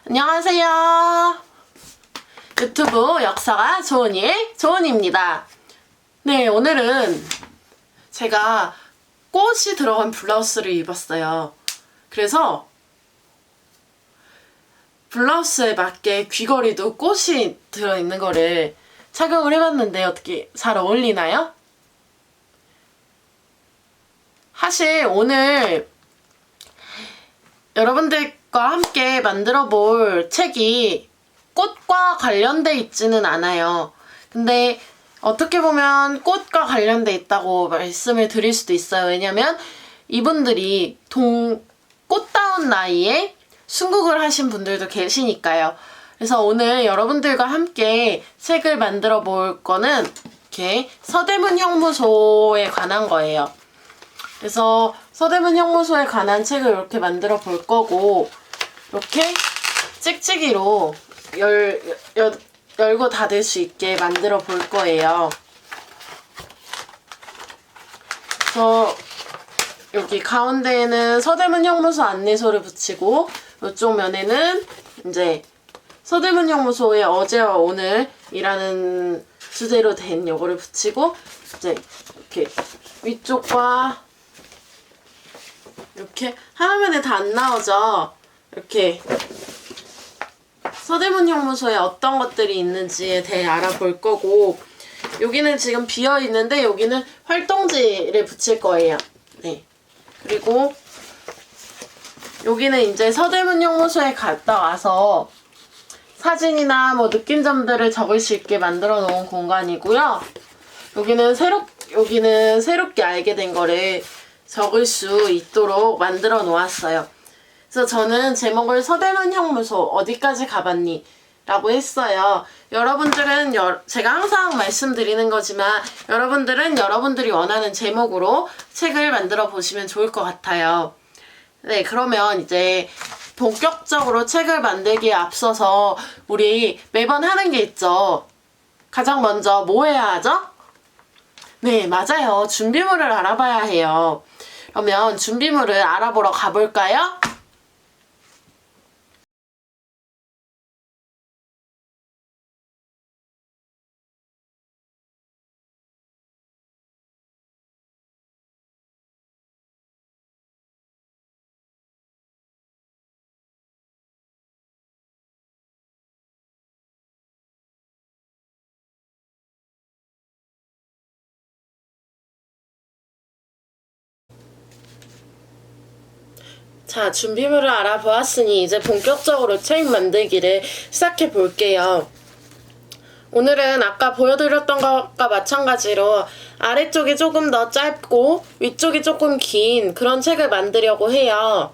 안녕하세요. 유튜브 역사가 좋은 일, 좋은입니다. 네, 오늘은 제가 꽃이 들어간 블라우스를 입었어요. 그래서 블라우스에 맞게 귀걸이도 꽃이 들어있는 거를 착용을 해봤는데 어떻게 잘 어울리나요? 사실 오늘 여러분들과 함께 만들어 볼 책이 꽃과 관련돼 있지는 않아요. 근데 어떻게 보면 꽃과 관련돼 있다고 말씀을 드릴 수도 있어요. 왜냐면 이분들이 꽃다운 나이에 순국을 하신 분들도 계시니까요. 그래서 오늘 여러분들과 함께 책을 만들어 볼 거는 이렇게 서대문 형무소에 관한 거예요. 그래서 서대문 형무소에 관한 책을 이렇게 만들어 볼 거고, 이렇게 찍찍이로 열고 닫을 수 있게 만들어 볼 거예요. 그래서 여기 가운데에는 서대문 형무소 안내소를 붙이고, 이쪽 면에는 이제 서대문 형무소의 어제와 오늘이라는 주제로 된 요거를 붙이고, 이제 이렇게 위쪽과 이렇게 화면에 다 안 나오죠? 이렇게 서대문 형무소에 어떤 것들이 있는지에 대해 알아볼 거고, 여기는 지금 비어 있는데 여기는 활동지를 붙일 거예요. 네. 그리고 여기는 이제 서대문 형무소에 갔다 와서 사진이나 뭐 느낀점들을 적을 수 있게 만들어 놓은 공간이고요. 여기는 새롭게 알게 된 거를 적을 수 있도록 만들어 놓았어요. 그래서 저는 제목을 서대문 형무소 어디까지 가봤니? 라고 했어요. 여러분들은 제가 항상 말씀드리는 거지만 여러분들은 여러분들이 원하는 제목으로 책을 만들어 보시면 좋을 것 같아요. 네, 그러면 이제 본격적으로 책을 만들기에 앞서서 우리 매번 하는 게 있죠. 가장 먼저 뭐 해야 하죠? 네, 맞아요. 준비물을 알아봐야 해요. 그러면 준비물을 알아보러 가볼까요? 자, 준비물을 알아보았으니 이제 본격적으로 책 만들기를 시작해 볼게요. 오늘은 아까 보여드렸던 것과 마찬가지로 아래쪽이 조금 더 짧고 위쪽이 조금 긴 그런 책을 만들려고 해요.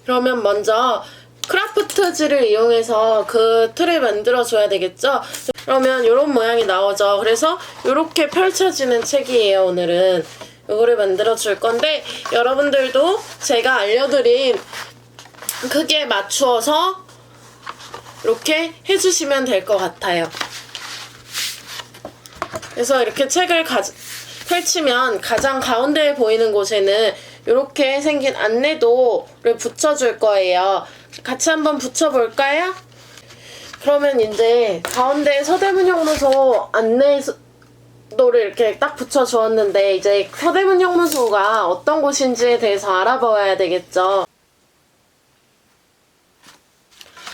그러면 먼저 크라프트지를 이용해서 그 틀을 만들어 줘야 되겠죠? 그러면 이런 모양이 나오죠. 그래서 이렇게 펼쳐지는 책이에요. 오늘은 이거를 만들어 줄 건데 여러분들도 제가 알려드린 크기에 맞추어서 이렇게 해주시면 될 것 같아요. 그래서 이렇게 책을 펼치면 가장 가운데에 보이는 곳에는 이렇게 생긴 안내도를 붙여줄 거예요. 같이 한번 붙여볼까요? 그러면 이제 가운데 서대문 형무소 안내도를 이렇게 딱 붙여주었는데 이제 서대문 형무소가 어떤 곳인지에 대해서 알아봐야 되겠죠.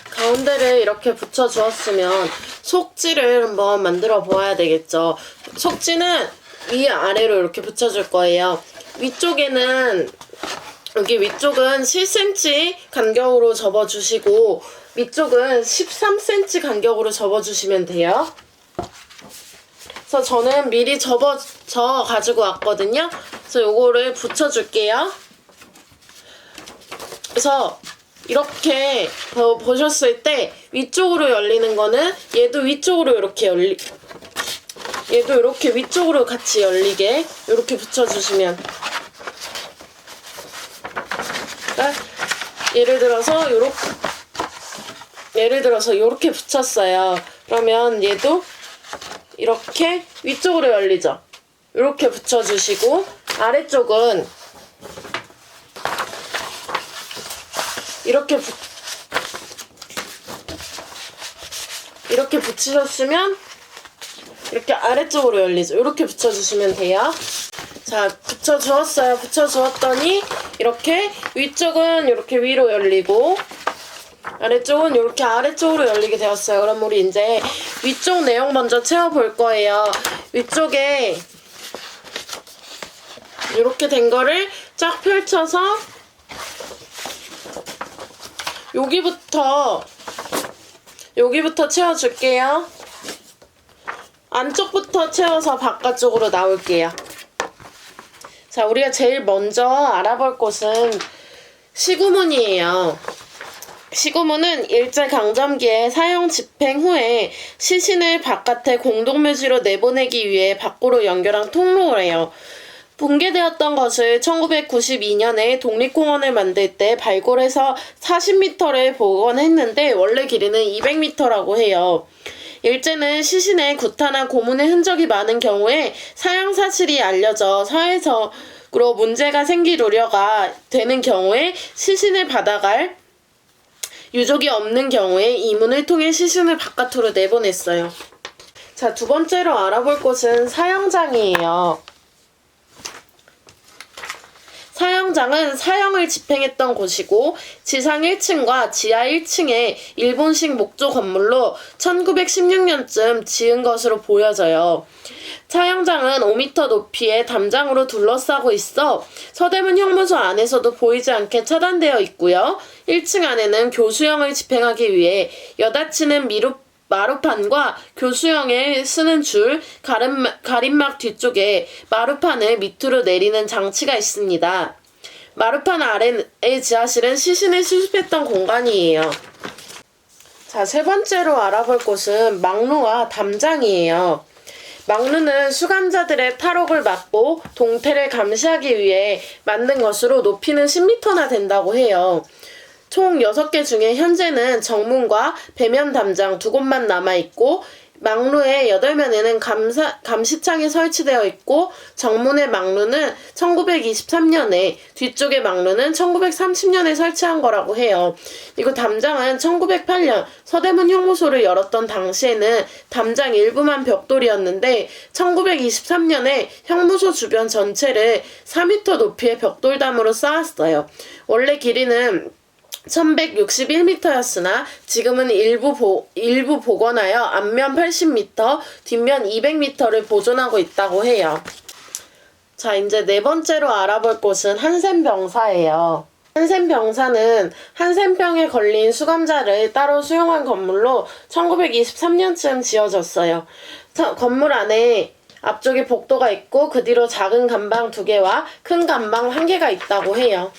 가운데를 이렇게 붙여주었으면 속지를 한번 만들어 보아야 되겠죠. 속지는 위아래로 이렇게 붙여줄 거예요. 여기 위쪽은 7cm 간격으로 접어주시고 위쪽은 13cm 간격으로 접어주시면 돼요. 그래서 저는 미리 저 가지고 왔거든요. 그래서 요거를 붙여줄게요. 그래서 이렇게 보셨을 때 위쪽으로 열리는 거는 얘도 위쪽으로 얘도 이렇게 위쪽으로 같이 열리게 이렇게 붙여주시면, 그러니까 예를 들어서 이렇게 붙였어요. 그러면 얘도 이렇게 위쪽으로 열리죠. 이렇게 붙여주시고 아래쪽은 이렇게 이렇게 붙이셨으면 이렇게 아래쪽으로 열리죠. 이렇게 붙여주시면 돼요. 자, 붙여주었어요. 붙여주었더니 이렇게 위쪽은 이렇게 위로 열리고 아래쪽은 이렇게 아래쪽으로 열리게 되었어요. 그럼 우리 이제 위쪽 내용 먼저 채워볼 거예요. 위쪽에 이렇게 된 거를 쫙 펼쳐서 여기부터 채워줄게요. 안쪽부터 채워서 바깥쪽으로 나올게요. 자, 우리가 제일 먼저 알아볼 곳은 시구문이에요. 시구문은 일제강점기에 사형 집행 후에 시신을 바깥에 공동묘지로 내보내기 위해 밖으로 연결한 통로예요. 붕괴되었던 것을 1992년에 독립공원을 만들 때 발굴해서 40m를 복원했는데 원래 길이는 200m라고 해요. 일제는 시신에 구타나 고문의 흔적이 많은 경우에 사형 사실이 알려져 사회적으로 문제가 생길 우려가 되는 경우에 시신을 받아갈 유족이 없는 경우에 이 문을 통해 시신을 바깥으로 내보냈어요. 자, 두 번째로 알아볼 곳은 사형장이에요. 사형장은 사형을 집행했던 곳이고 지상 1층과 지하 1층에 일본식 목조 건물로 1916년쯤 지은 것으로 보여져요. 사형장은 5m 높이의 담장으로 둘러싸고 있어 서대문 형무소 안에서도 보이지 않게 차단되어 있고요. 1층 안에는 교수형을 집행하기 위해 여닫히는 마루판과 교수형에 쓰는 줄, 가림막 뒤쪽에 마루판을 밑으로 내리는 장치가 있습니다. 마루판 아래의 지하실은 시신을 수습했던 공간이에요. 자, 세 번째로 알아볼 곳은 막루와 담장이에요. 막루는 수감자들의 탈옥을 막고 동태를 감시하기 위해 만든 것으로 높이는 10m나 된다고 해요. 총 6개 중에 현재는 정문과 배면 담장 2곳만 남아있고 막루의 8면에는 감시창이 설치되어 있고 정문의 막루는 1923년에 뒤쪽의 막루는 1930년에 설치한 거라고 해요. 그리고 담장은 1908년 서대문 형무소를 열었던 당시에는 담장 일부만 벽돌이었는데 1923년에 형무소 주변 전체를 4m 높이의 벽돌담으로 쌓았어요. 원래 길이는 1161m였으나 지금은 일부 복원하여 앞면 80m, 뒷면 200m를 보존하고 있다고 해요. 자, 이제 네 번째로 알아볼 곳은 한센병사예요. 한센병사는 한센병에 걸린 수감자를 따로 수용한 건물로 1923년쯤 지어졌어요. 건물 안에 앞쪽에 복도가 있고 그 뒤로 작은 감방 2개와 큰 감방 1개가 있다고 해요.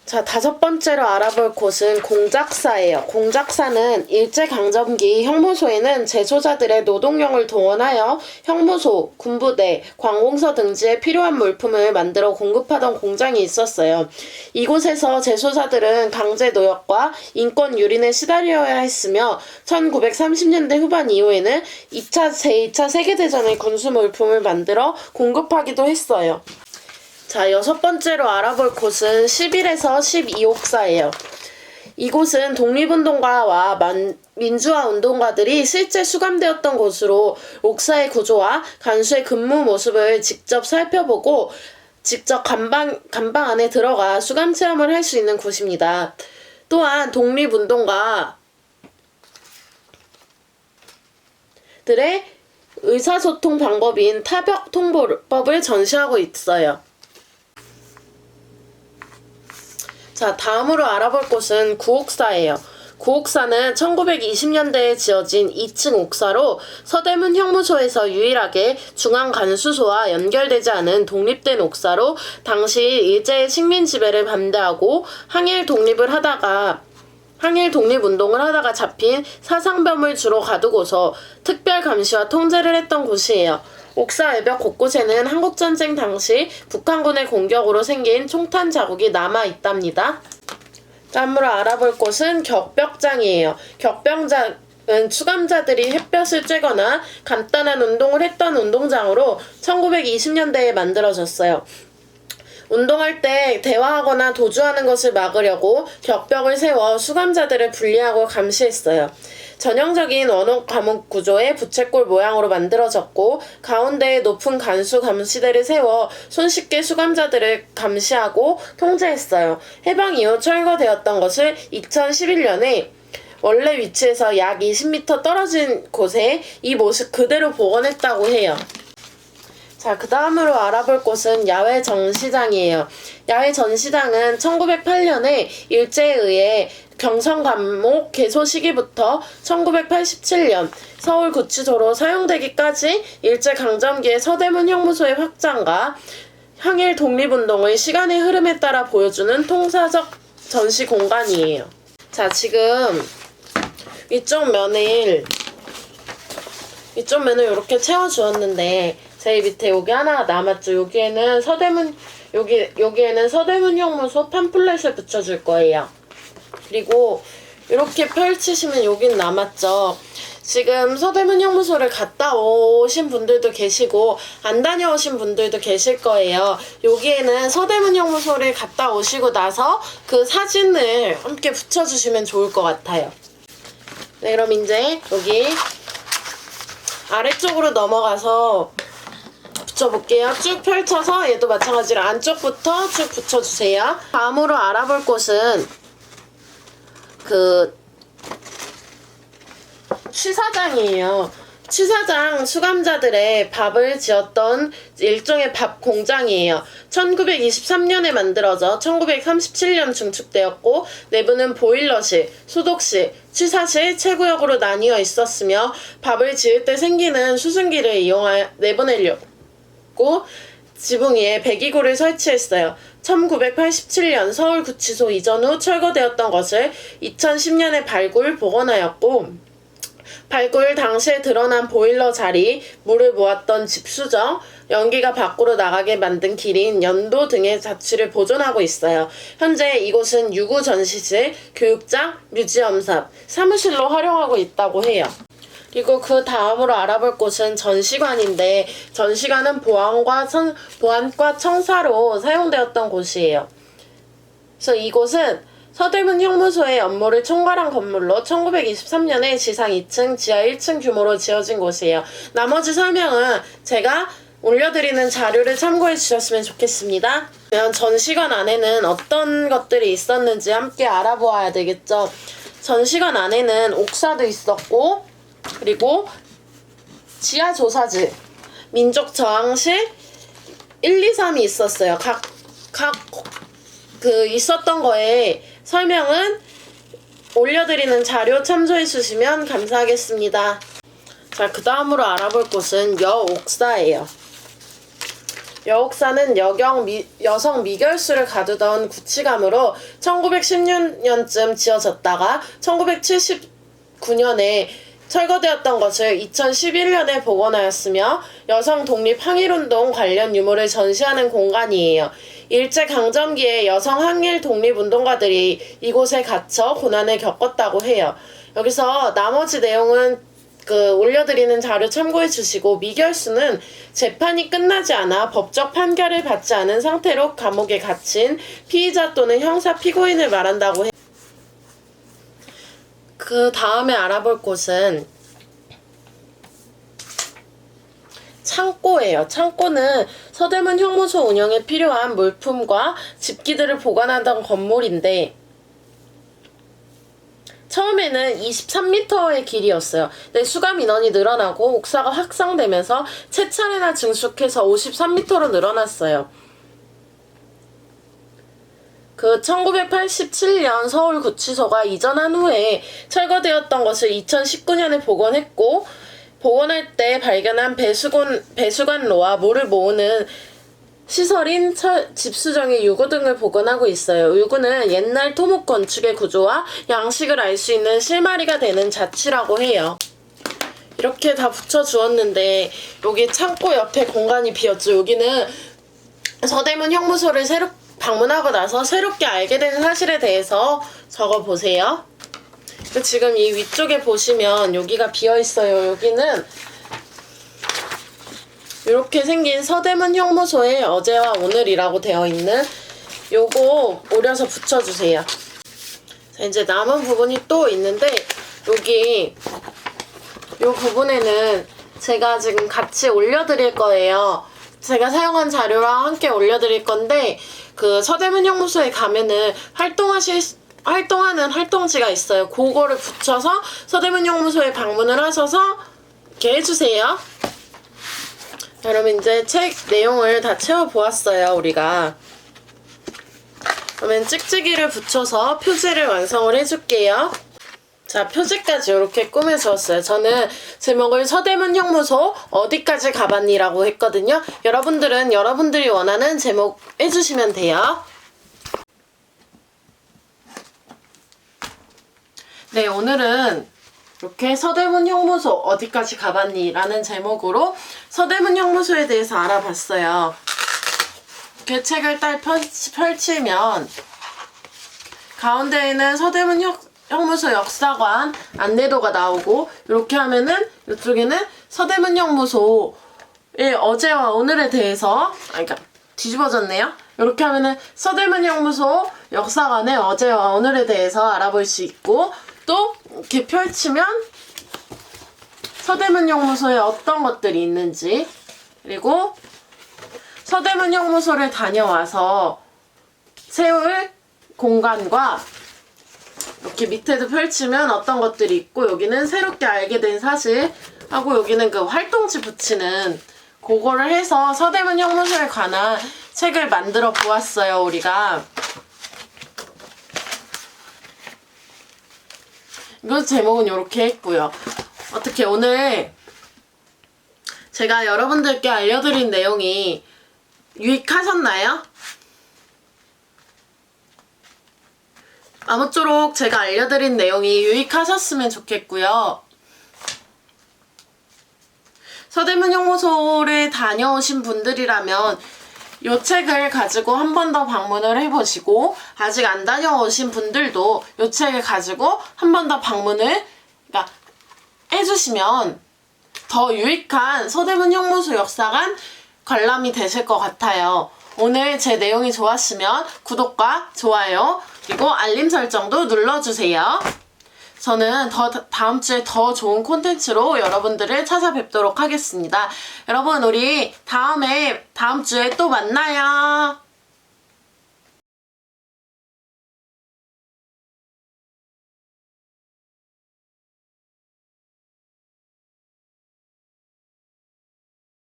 자, 5번째로 알아볼 곳은 공작사예요. 공작사는 일제강점기 형무소에는 재소자들의 노동력을 동원하여 형무소, 군부대, 관공서 등지에 필요한 물품을 만들어 공급하던 공장이 있었어요. 이곳에서 재소자들은 강제 노역과 인권 유린에 시달려야 했으며 1930년대 후반 이후에는 제2차 세계대전의 군수 물품을 만들어 공급하기도 했어요. 자, 6번째로 알아볼 곳은 11에서 12옥사예요. 이곳은 독립운동가와 민주화 운동가들이 실제 수감되었던 곳으로 옥사의 구조와 간수의 근무 모습을 직접 살펴보고 직접 감방 안에 들어가 수감 체험을 할 수 있는 곳입니다. 또한 독립운동가들의 의사소통 방법인 타벽 통보법을 전시하고 있어요. 자, 다음으로 알아볼 곳은 구옥사예요. 구옥사는 1920년대에 지어진 2층 옥사로 서대문 형무소에서 유일하게 중앙간수소와 연결되지 않은 독립된 옥사로 당시 일제의 식민 지배를 반대하고 항일 독립운동을 하다가 잡힌 사상범을 주로 가두고서 특별 감시와 통제를 했던 곳이에요. 옥사 외벽 곳곳에는 한국전쟁 당시 북한군의 공격으로 생긴 총탄 자국이 남아있답니다. 다음으로 알아볼 곳은 격벽장이에요. 격벽장은 수감자들이 햇볕을 쬐거나 간단한 운동을 했던 운동장으로 1920년대에 만들어졌어요. 운동할 때 대화하거나 도주하는 것을 막으려고 격벽을 세워 수감자들을 분리하고 감시했어요. 전형적인 원목 감옥 구조의 부채꼴 모양으로 만들어졌고 가운데에 높은 간수 감시대를 세워 손쉽게 수감자들을 감시하고 통제했어요. 해방 이후 철거되었던 것을 2011년에 원래 위치에서 약 20m 떨어진 곳에 이 모습 그대로 복원했다고 해요. 자, 그 다음으로 알아볼 곳은 야외 전시장이에요. 야외 전시장은 1908년에 일제에 의해 경성감옥 개소 시기부터 1987년 서울구치소로 사용되기까지 일제강점기의 서대문 형무소의 확장과 항일 독립운동의 시간의 흐름에 따라 보여주는 통사적 전시 공간이에요. 자, 지금 위쪽 면을 이렇게 채워주었는데 제일 밑에 여기 하나가 남았죠. 여기에는 서대문 형무소 팜플렛을 붙여줄 거예요. 그리고 이렇게 펼치시면 여긴 남았죠. 지금 서대문 형무소를 갔다 오신 분들도 계시고 안 다녀오신 분들도 계실 거예요. 여기에는 서대문 형무소를 갔다 오시고 나서 그 사진을 함께 붙여주시면 좋을 것 같아요. 네, 그럼 이제 여기 아래쪽으로 넘어가서 붙여볼게요. 쭉 펼쳐서 얘도 마찬가지로 안쪽부터 쭉 붙여주세요. 다음으로 알아볼 곳은 취사장이에요. 취사장 수감자들의 밥을 지었던 일종의 밥 공장이에요. 1923년에 만들어져 1937년 증축되었고 내부는 보일러실, 소독실, 취사실, 채구역으로 나뉘어 있었으며 밥을 지을 때 생기는 수증기를 이용하여 내보내려고 지붕 위에 배기구를 설치했어요. 1987년 서울구치소 이전 후 철거되었던 것을 2010년에 발굴, 복원하였고 발굴 당시에 드러난 보일러 자리, 물을 모았던 집수정, 연기가 밖으로 나가게 만든 기린, 연도 등의 자취를 보존하고 있어요. 현재 이곳은 유구 전시실, 교육장, 뮤지엄삽, 사무실로 활용하고 있다고 해요. 그리고 그 다음으로 알아볼 곳은 전시관인데 전시관은 보안과 청사로 사용되었던 곳이에요. 그래서 이곳은 서대문 형무소의 업무를 총괄한 건물로 1923년에 지상 2층, 지하 1층 규모로 지어진 곳이에요. 나머지 설명은 제가 올려드리는 자료를 참고해 주셨으면 좋겠습니다. 그러면 전시관 안에는 어떤 것들이 있었는지 함께 알아보아야 되겠죠. 전시관 안에는 옥사도 있었고 그리고 지하 조사실, 민족 저항실 1, 2, 3이 있었어요. 각 있었던 거에 설명은 올려드리는 자료 참조해 주시면 감사하겠습니다. 자, 그 다음으로 알아볼 곳은 여옥사예요. 여옥사는 여성 미결수를 가두던 구치감으로 1916년쯤 지어졌다가 1979년에 철거되었던 것을 2011년에 복원하였으며 여성 독립 항일운동 관련 유물을 전시하는 공간이에요. 일제강점기에 여성 항일 독립운동가들이 이곳에 갇혀 고난을 겪었다고 해요. 여기서 나머지 내용은 올려드리는 자료 참고해 주시고 미결수는 재판이 끝나지 않아 법적 판결을 받지 않은 상태로 감옥에 갇힌 피의자 또는 형사 피고인을 말한다고 해요. 그 다음에 알아볼 곳은 창고예요. 창고는 서대문 형무소 운영에 필요한 물품과 집기들을 보관하던 건물인데 처음에는 23m의 길이었어요. 근데 수감 인원이 늘어나고 옥사가 확장되면서 채차례나 증축해서 53m로 늘어났어요. 1987년 서울구치소가 이전한 후에 철거되었던 것을 2019년에 복원했고 복원할 때 발견한 배수관로와 물을 모으는 시설인 집수정의 유구 등을 복원하고 있어요. 유구는 옛날 토목 건축의 구조와 양식을 알 수 있는 실마리가 되는 자취라고 해요. 이렇게 다 붙여주었는데 여기 창고 옆에 공간이 비었죠. 여기는 서대문 형무소를 방문하고 나서 새롭게 알게 된 사실에 대해서 적어보세요. 지금 이 위쪽에 보시면 여기가 비어있어요. 여기는 이렇게 생긴 서대문 형무소에 어제와 오늘이라고 되어 있는 요거 오려서 붙여주세요. 자, 이제 남은 부분이 또 있는데 여기 요 부분에는 제가 지금 같이 올려드릴 거예요. 제가 사용한 자료랑 함께 올려드릴 건데 그 서대문 형무소에 가면은 활동하는 활동지가 있어요. 그거를 붙여서 서대문 형무소에 방문을 하셔서 이렇게 해주세요. 그러면 이제 책 내용을 다 채워보았어요, 우리가. 그러면 찍찍이를 붙여서 표지를 완성을 해줄게요. 자, 표지까지 이렇게 꾸며주었어요. 저는 제목을 서대문 형무소 어디까지 가봤니라고 했거든요. 여러분들은 여러분들이 원하는 제목 해주시면 돼요. 네, 오늘은 이렇게 서대문 형무소 어디까지 가봤니? 라는 제목으로 서대문 형무소에 대해서 알아봤어요. 이렇게 책을 딱 펼치면 가운데에는 서대문 형무소 역사관 안내도가 나오고 이렇게 하면은 이쪽에는 서대문 형무소의 어제와 오늘에 대해서 그러니까 뒤집어졌네요. 이렇게 하면은 서대문 형무소 역사관의 어제와 오늘에 대해서 알아볼 수 있고 또 이렇게 펼치면 서대문 형무소에 어떤 것들이 있는지 그리고 서대문 형무소를 다녀와서 세울 공간과 이렇게 밑에도 펼치면 어떤 것들이 있고 여기는 새롭게 알게 된 사실 하고 여기는 그 활동지 붙이는 그거를 해서 서대문 형무소에 관한 책을 만들어 보았어요, 우리가. 이거 제목은 이렇게 했고요. 어떻게 오늘 제가 여러분들께 알려드린 내용이 유익하셨나요? 아무쪼록 제가 알려드린 내용이 유익하셨으면 좋겠고요. 서대문 형무소를 다녀오신 분들이라면 이 책을 가지고 한 번 더 방문을 해보시고 아직 안 다녀오신 분들도 이 책을 가지고 한 번 더 방문을 해주시면 더 유익한 서대문 형무소 역사관 관람이 되실 것 같아요. 오늘 제 내용이 좋았으면 구독과 좋아요 그리고 알림 설정도 눌러주세요. 저는 다음 주에 더 좋은 콘텐츠로 여러분들을 찾아뵙도록 하겠습니다. 여러분 우리 다음 주에 또 만나요.